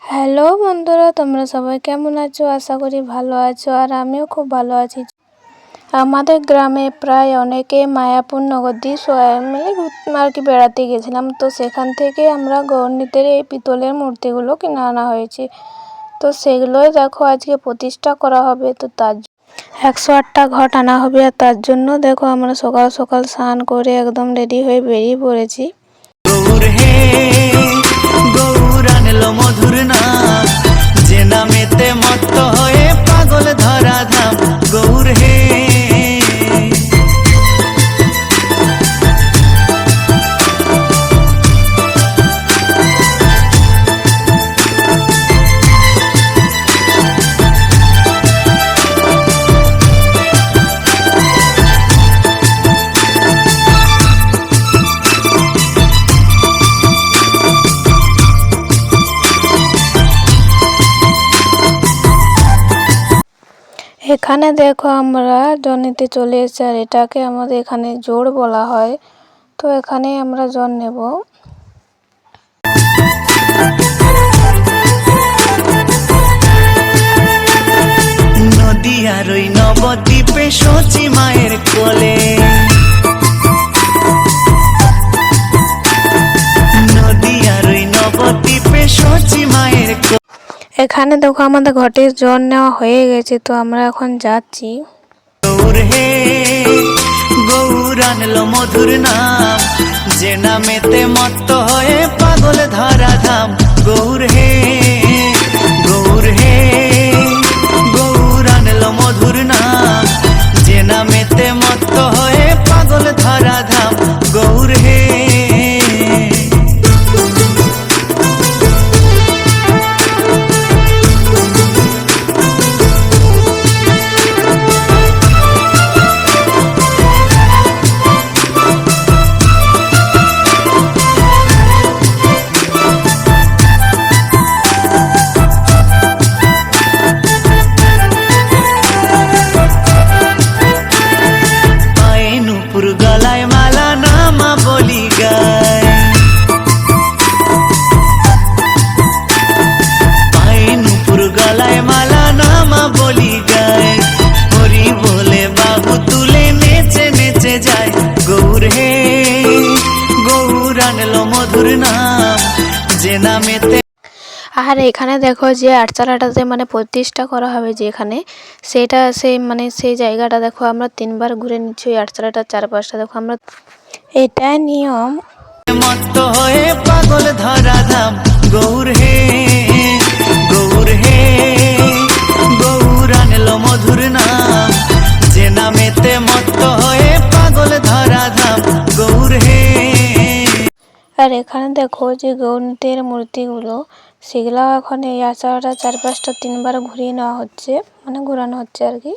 Hello বন্ধুরা, তোমরা সবাই কেমন আছো? আশা করি ভালো আছো, আর আমিও খুব ভালো আছি। আমাদের গ্রামে প্রায় অনেকে মায়াপুর নগরদ্বীপ মিলে আর কি বেড়াতে গেছিলাম। তো সেখান থেকে আমরা গৌরনীতের এই পিতলের মূর্তিগুলো কিনে আনা হয়েছে। তো সেগুলোই দেখো আজকে প্রতিষ্ঠা করা হবে। তো তার 108টা ঘট আনা হবে, আর তার জন্য দেখো আমরা সকাল সকাল স্নান করে একদম রেডি হয়ে বেরিয়ে পড়েছি। মধুর নাম যে নামেতে মত্ত হয়ে পাগল ধরা ধাম গৌর হে। এখানে দেখো আমরা জল চলে এসেছি, আর এটাকে আমাদের এখানে জোড় বলা হয়। তো এখানে আমরা জল নেব। নদীয়ার ওই নবদ্বীপে সচি মায়ের কোলে, নদীয়ার ওই নবদ্বীপে সচি মায়ের কোলে। এখানে দেখো আমাদের ঘটের জল নেওয়া হয়ে গেছে, তো আমরা এখন যাচ্ছি। গৌর হে গৌর আনলো মধুর নাম যে নামেতে মত্ত হয়ে পাগল ধরা ধাম গৌর হে। গৌর হে গৌর আনলো মধুর নাম যে নামেতে মত্ত হয়ে পাগল ধরা ধাম গৌর হে। গলায় মালা নামা বলি গায়, পায়ে নুপুর গলায় মালা নামা বলি গায়, হরি বলে বাবু তুলে নেচে নেচে যায় গৌর হে। গৌর আনলো মধুর নাম যে নামেতে। আর এখানে দেখো যে আটচালাটাতে প্রতিষ্ঠা করা হবে যেখানে, সেটা সেই জায়গাটা দেখো আমরা 3বার ঘুরে নিচ্ছি। ওই আটচালাটার চারপাশটা দেখো আমরা, এটাই নিয়ম। মত্ত হয়ে পাগল ধরা ধাম গৌর হে। গৌর হে গৌর আনলো মধুর নাম যে নামেতে মত্ত হয়ে পাগল ধরা ধাম গৌর হে। আর এখানে দেখো যে গৌরনীতের মূর্তিগুলো, সেগুলো এখন এই আটচালাটার চারপাশটা 3বার ঘুরিয়ে নেওয়া হচ্ছে, ঘোরানো হচ্ছে আর কি।